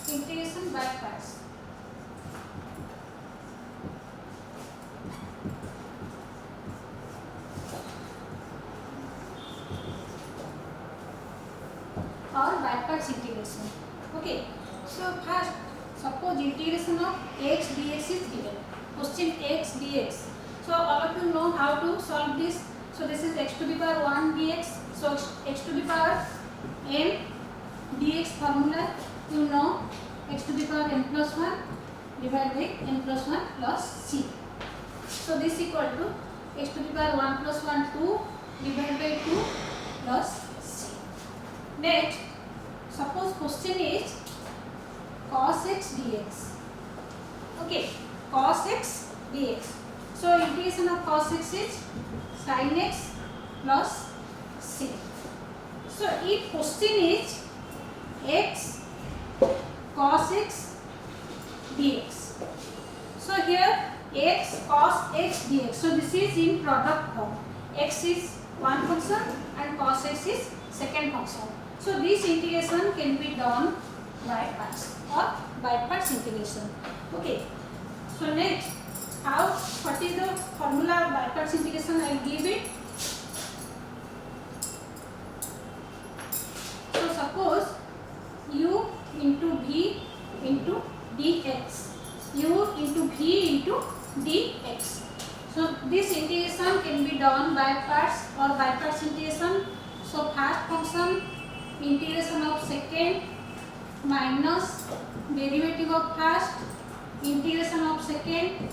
integration by parts. Or by parts integration. Okay. So first, suppose integration of x dx is given. Question x dx. So all of you know how to solve this. So this is x to the power 1 dx. So x to the power n dx formula you know, x to the power n plus 1 divided by n plus 1 plus c. So this equal to x to the power 1 plus 1 2 divided by 2 plus c. Next, suppose question is cos x dx. Okay, cos x dx. So integration of cos x is sin x plus c. So if question is x cos x dx. So here x cos x dx. So this is in product form. X is one function and cos x is second function. So this integration can be done by parts or by parts integration. Okay. So next, what is the formula of by parts integration? I will give it. So suppose u into v into dx, u into v into dx. So this integration can be done by parts or by parts integration. So first function integration of second minus derivative of first integration of second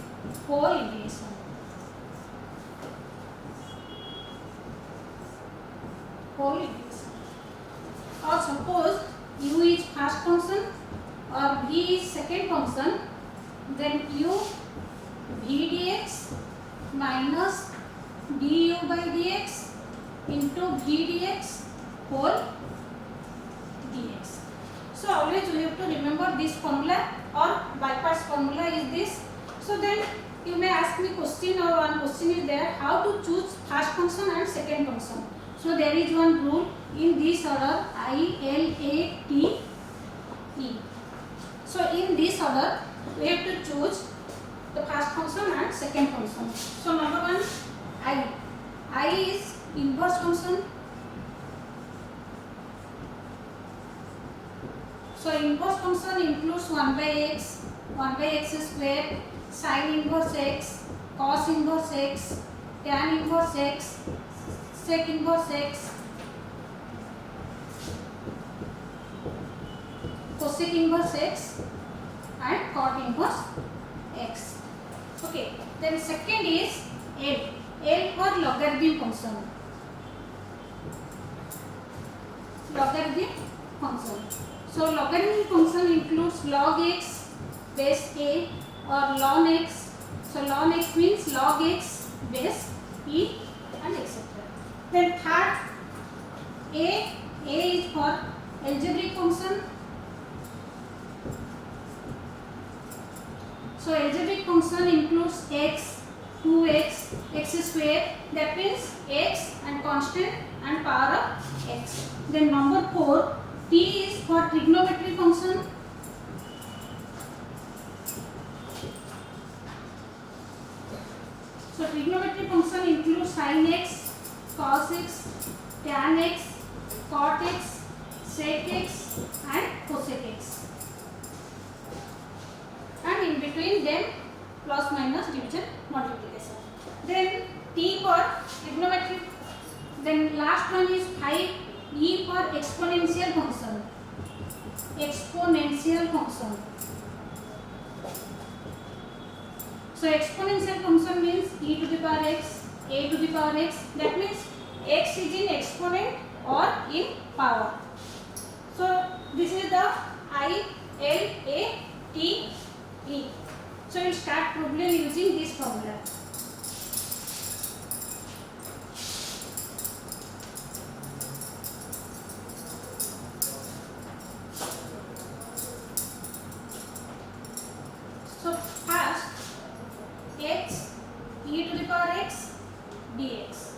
whole integration. Whole integration. Or suppose u is first function or v is second function, then u v dx minus du by dx into v dx whole dx. So always we have to remember this formula or by parts formula is this. So then you may ask me question, or one question is there, how to choose first function and second function. So there is one rule in this order, I, L, A, T, E. So in this order we have to choose the first function and second function. So number one, I is inverse function. So inverse function includes 1 by x square, sin inverse x, cos inverse x, tan inverse x, sec inverse x, cosec inverse x and cot inverse x. Okay, then second is L for logarithm function. Logarithm function. So logarithm function includes log x base a or ln x. So ln x means log x base e and etc. Then third, a is for algebraic function. So algebraic function includes x, 2x, x square, that means x and constant and power of x. Then number 4, t is for trigonometric function. So trigonometric function includes sin x, cos x, tan x, cot x, sec x and cosec x. And in between them plus minus division multiplication. Then t for trigonometric. Then last one is 5, e for exponential function. Exponential function. So exponential function means e to the power x, a to the power x. That means x is in exponent or in power. So this is the I, L, A, T, E. So we will start problem using this formula. So first, x e to the power x dx.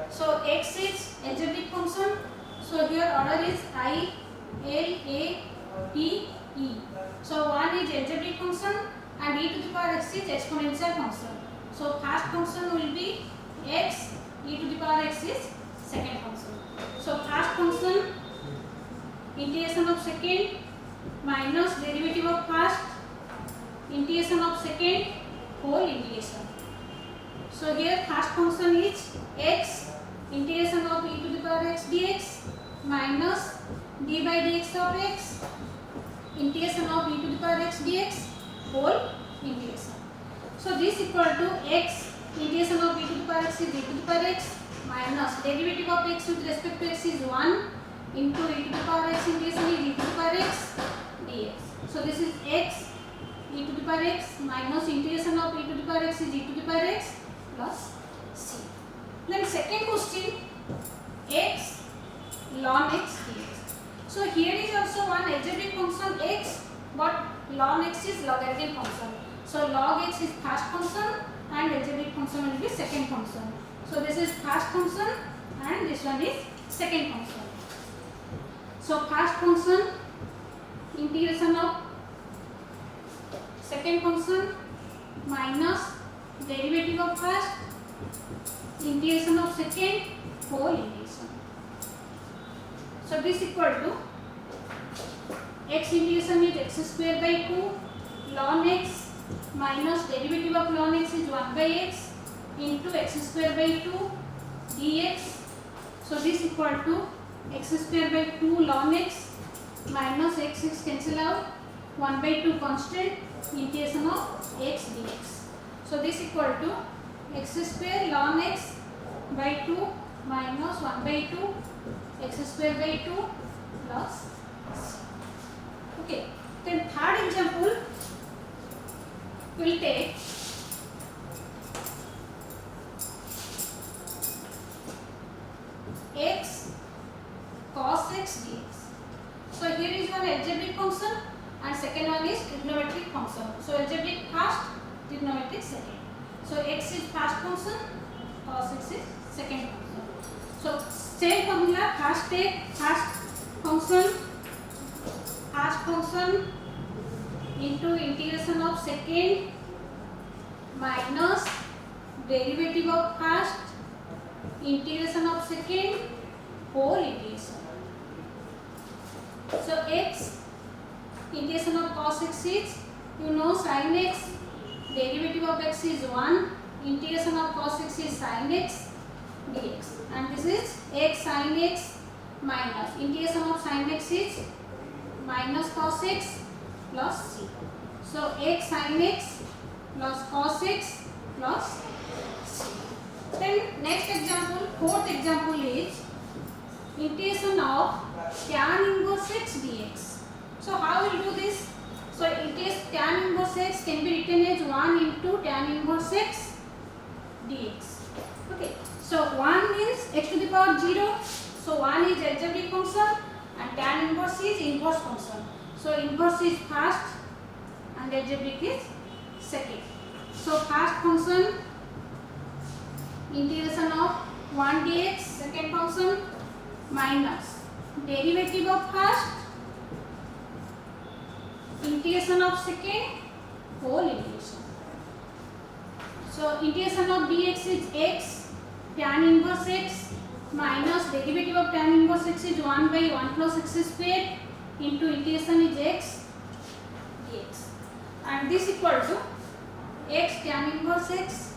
So x is algebraic function. So here order is I, L, A, T, e e. So 1 is algebraic function and e to the power x is exponential function. So first function will be x, e to the power x is second function. So first function integration of second minus derivative of first integration of second whole integration. So here first function is x integration of e to the power x dx minus d by dx of x integration of e to the power x dx whole integration. So this equal to x integration of e to the power x is e to the power x minus derivative of x with respect to x is 1 into e to the power x integration is e to the power x dx. So this is x e to the power x minus integration of e to the power x is e to the power x plus c. Then second question, x ln x dx. So here is also one algebraic function x, but ln x is logarithm function. So log x is first function and algebraic function will be second function. So this is first function and this one is second function. So first function integration of second function minus derivative of first integration of second whole integration. So this equal to x integration is x square by 2 ln x minus derivative of ln x is 1 by x into x square by 2 dx. So this equal to x square by 2 ln x minus x cancel out 1 by 2 constant integration of x dx. So this equal to x square ln x by 2 minus 1 by 2 x square by 2 plus c. Okay. Then third example will take x cos x dx. So here is one algebraic function and second one is trigonometric function. So algebraic first, trigonometric second. So x is first function, cos x is second function. So same formula, first take first function into integration of second minus derivative of first integration of second whole integration. So x integration of cos x is, you know, sin x, derivative of x is 1, integration of cos x is sin x dx, and this is x sin x minus integration of sin x is minus cos x plus c. So x sin x plus cos x plus c. Then next example, fourth example is integration of tan inverse x dx. So how we will do this? So it is tan inverse x can be written as 1 into tan inverse x dx. Okay. So 1 means x to the power 0. So 1 is algebraic function and tan inverse is inverse function. So inverse is first and algebraic is second. So first function integration of 1 dx, second function minus derivative of first integration of second whole integration. So integration of dx is x tan inverse x minus derivative of tan inverse x is 1 by 1 plus x square into integration is x dx, and this equal to x tan inverse x.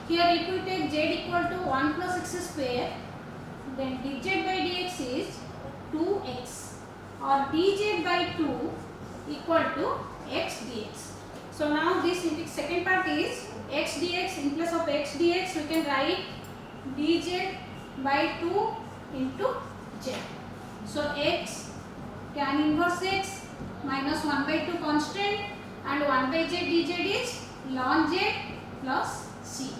Here if we take z equal to 1 plus x square, then dz by dx is 2x or dz by 2 equal to x dx. So now this second part is x dx, in place of x dx we can write dz by 2 into z. So x tan inverse x minus 1 by 2 constant and 1 by z dz is ln z plus c,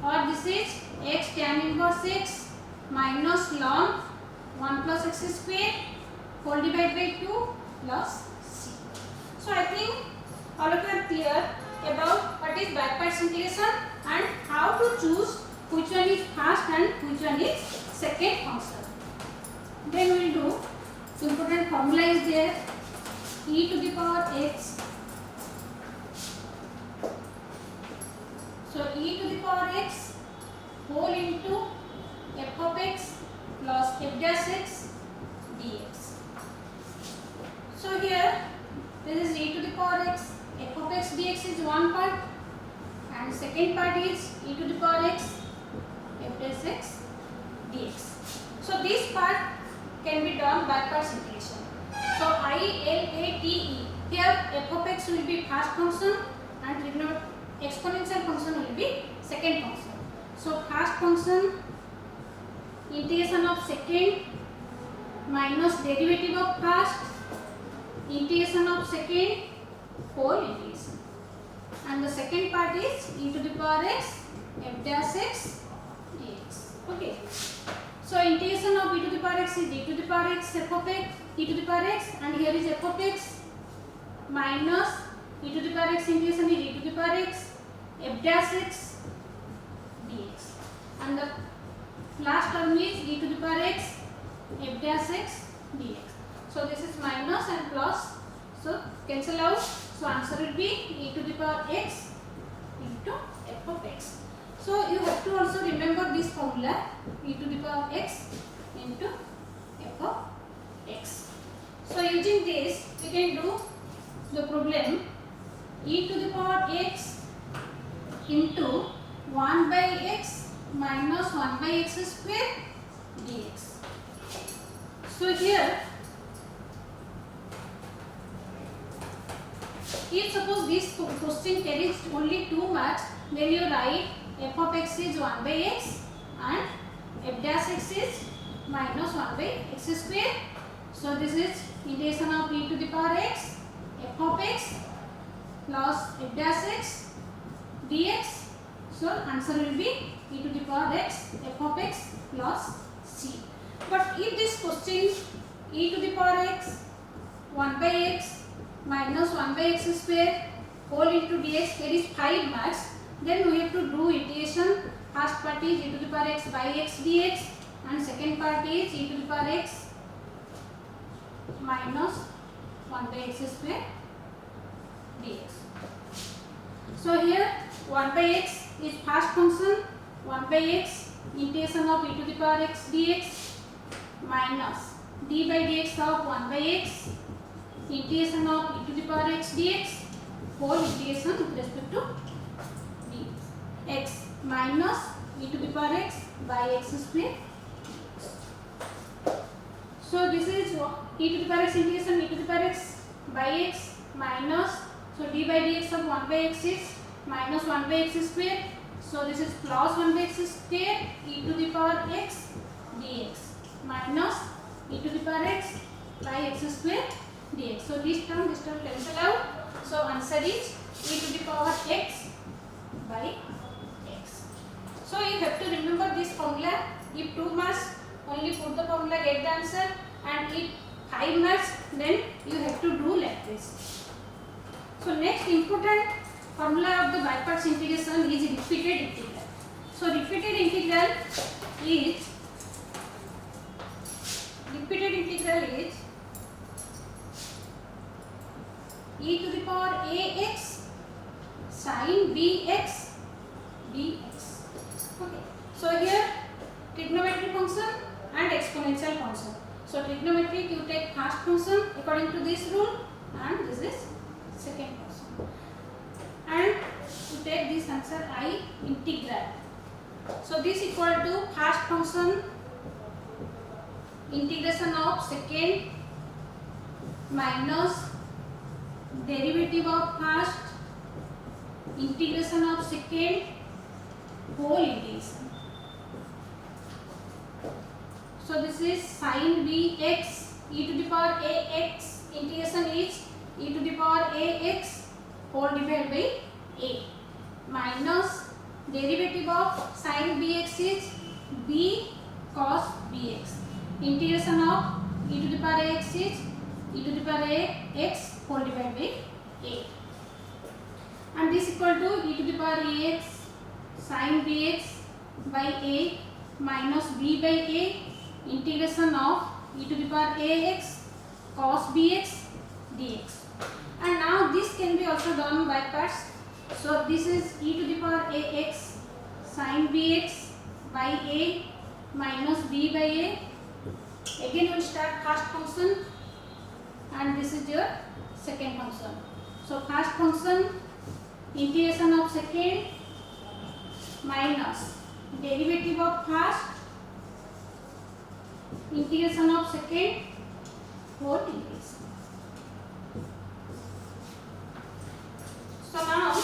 or this is x tan inverse x minus ln 1 plus x square whole divided by 2 plus c. So I think all of you are clear about what is backwards integration and how to choose which one is first and which one is second function. Then we will do important formula is there. e to the power x. So e to the power x whole into f of x plus f dash x dx. So here this is e to the power x, f of x dx is one part, and second part is e to the power x f dash x dx. So this part can be done by parts integration. So I, L, A, T, E. Here f of x will be first function and exponential function will be second function. So first function integration of second minus derivative of first integration of second whole integration. And the second part is e to the power x f dash x dx. Okay. So integration of e to the power x is e to the power x f of x e to the power x, and here is f of x minus e to the power x integration is e to the power x f dash x dx, and the last term is e to the power x f dash x dx. So this is minus and plus, so cancel out. So answer will be e to the power x into f of x. So you have to also remember this formula, e to the power x into f of x. So using this we can do the problem e to the power x into 1 by x minus 1 by x square dx. So here if suppose this question carries only 2 marks, then you write f of x is 1 by x and f dash x is minus 1 by x square. So this is integration of e to the power x f of x plus f dash x dx. So answer will be e to the power x f of x plus c. But if this question e to the power x 1 by x minus 1 by x square whole into dx, there is 5 marks, then we have to do integration. First part is e to the power x by x dx, and second part is e to the power x minus 1 by x square dx. So here 1 by x is first function, 1 by x integration of e to the power x dx minus d by dx of 1 by x integration of e to the power x dx whole integration with respect to dx minus e to the power x by x square. So this is e to the power x integration e to the power x by x minus, so d by dx of 1 by x is minus 1 by x square. So this is plus 1 by x square e to the power x dx minus e to the power x by x square dx. So this term cancel out. So answer is e to the power x by x. So you have to remember this formula. If 2 marks, only put the formula, get the answer, and if 5 marks, then you have to do like this. So next important formula of the by parts integration is repeated integral. So repeated integral is e to the power ax sin bx dx. Okay. So here trigonometric function and exponential function. So trigonometric you take first function according to this rule, and this is second function, and you take this answer I integral. So this equal to first function integration of second minus derivative of first integration of second whole integration. So this is sin bx e to the power ax integration is e to the power ax whole divided by a minus derivative of sin bx is b cos bx integration of e to the power ax is e to the power ax whole divided by a, and this equal to e to the power ax sin bx by a minus b by a integration of e to the power ax cos bx dx. And now this can be also done by parts. So this is e to the power ax sin bx by a minus b by a. Again we'll start first function and this is your second function. So first function integration of second minus derivative of first integration of second whole integration. So now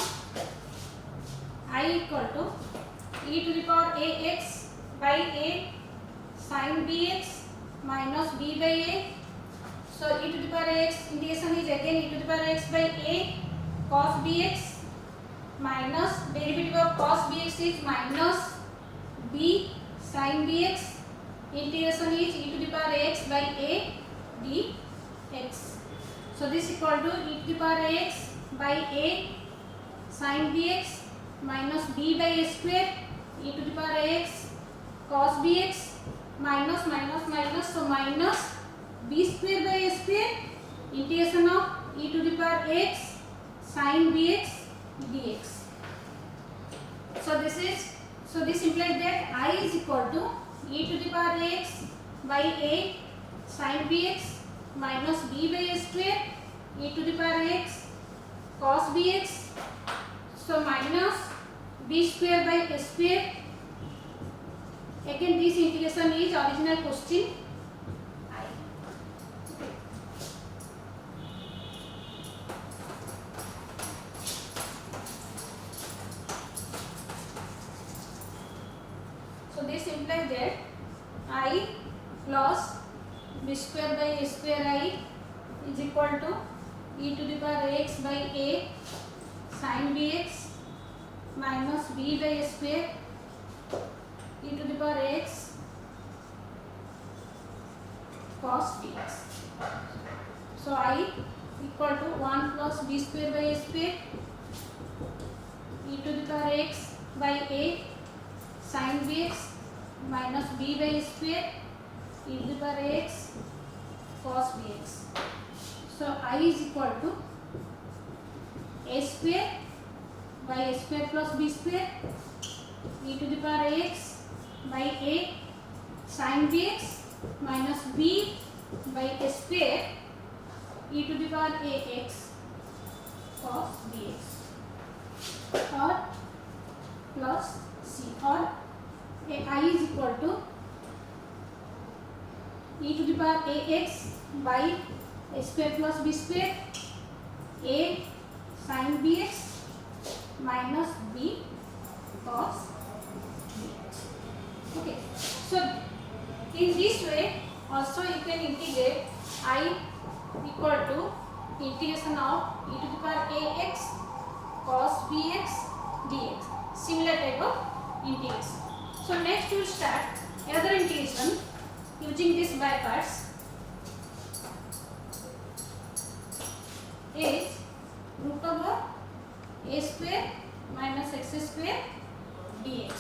I equal to e to the power ax by a sin bx minus b by a. So e to the power x integration is again e to the power x by a cos bx minus derivative of cos bx is minus b sin bx. Integration is e to the power x by a dx. So this equal to e to the power x by a sin bx minus b by a square e to the power x cos bx minus minus minus, so minus b square by a square integration of e to the power x sin bx dx. So this implies that I is equal to e to the power x by a sin bx minus b by a square e to the power x cos bx, so minus b square by a square. Again this integration is original question I. So this implies that I plus b square by a square I is equal to e to the power x by a sin bx minus b by a square e to the power x cos bx. So I equal to 1 plus b square by a square e to the power x by a sin bx minus b by a square e to the power x cos bx. So I is equal to a square by a square plus b square e to the power x by a sin bx minus b by a square e to the power ax cos bx, or plus c, or I is equal to e to the power ax by a square plus b square a sin bx minus b cos bx. Okay, so in this way also you can integrate I equal to integration of e to the power ax cos bx dx. Similar type of integration. So next we will start another integration using this by parts is root over a square minus x square dx.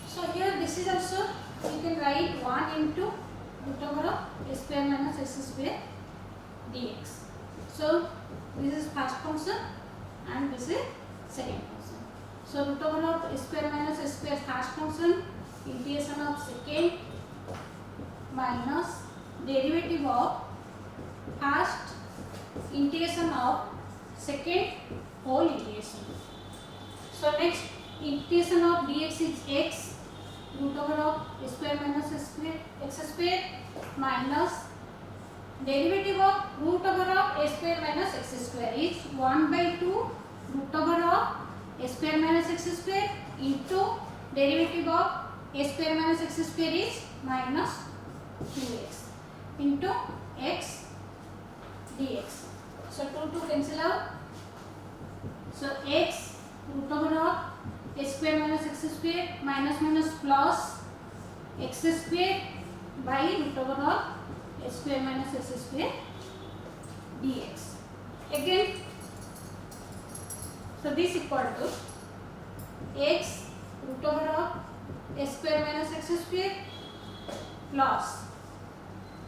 So here this is also you can write 1 into root over of a square minus x square dx. So this is first function and this is second function. So root over of a square minus a square first function, integration of second minus derivative of first integration of second whole integration. So next integration of dx is x root over of a square minus a square x square minus derivative of root over of a square minus x square is 1 by 2 root over of a square minus x square into derivative of a square minus x square is minus 2x into x dx. So 2 cancel out. So x root over of a square minus x square minus minus plus x square by root over of a square minus x square dx. Again, so this equal to x root over of a square minus x square plus,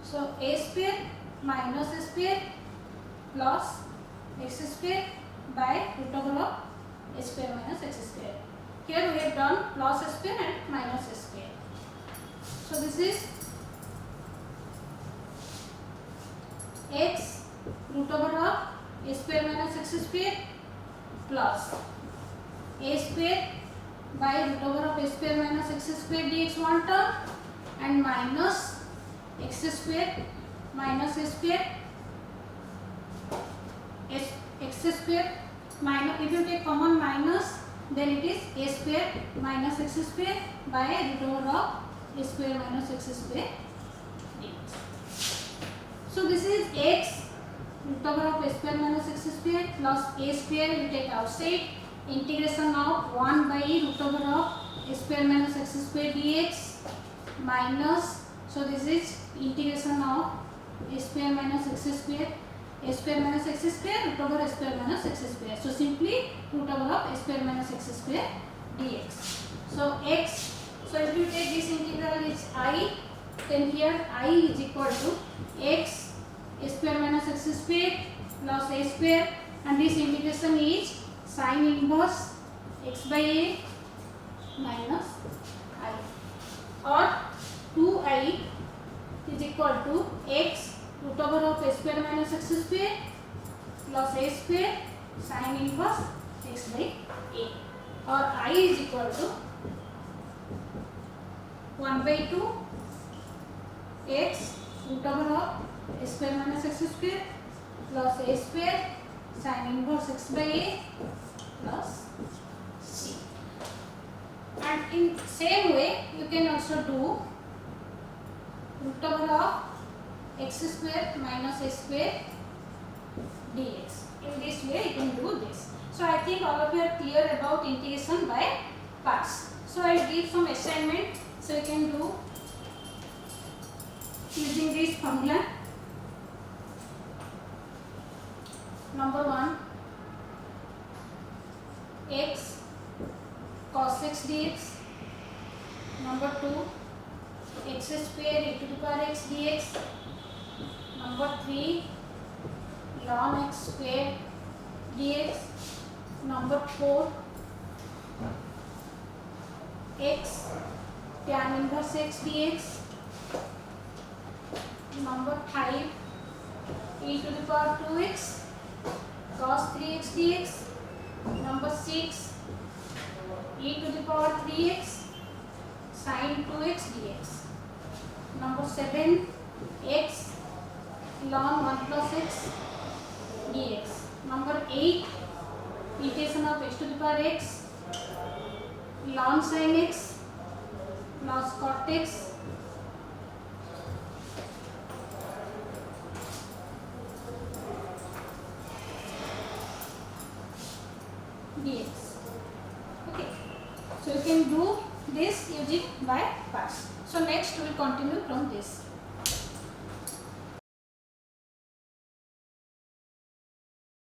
so a square minus a square plus x square by root over of a square minus x square. Here we have done plus a square and minus a square. So this is x root over of a square minus x square plus a square by root over of a square minus x square dx one term and minus x square minus a square x square minus, if you take common minus, then it is a square minus x square by root over of a square minus x square dx. So this is x root over of a square minus x square plus a square you take outside, integration of 1 by root over of a square minus x square dx minus, so this is integration of a square minus x square, a square minus x square root over a square minus x square. So simply root over of a square minus x square dx. So x, so if you take this integral is I, then here I is equal to x a square minus x square plus a square, and this integration is sin inverse x by a minus I, or 2I is equal to x root over of a square minus x square plus a square sin inverse x by a, or I is equal to 1 by 2 x root over of a square minus x square plus a square sin inverse x by a plus c. And in same way you can also do root over of x square minus a square dx. In this way you can do this. So I think all of you are clear about integration by parts. So I will give some assignment, so you can do using this formula. Number 1, x cos x dx. Number 2, x square e to the power x dx. Number 3, ln x square dx. Number 4, x tan inverse x dx. Number 5, e to the power 2x cos 3x dx. Number 6, e to the power 3x sin 2x dx. Number 7, x ln 1 plus x dx. Number 8, integration of x to the power x ln sin x plus cot x dx. Okay, so you can do this using by parts. So next we will continue from this.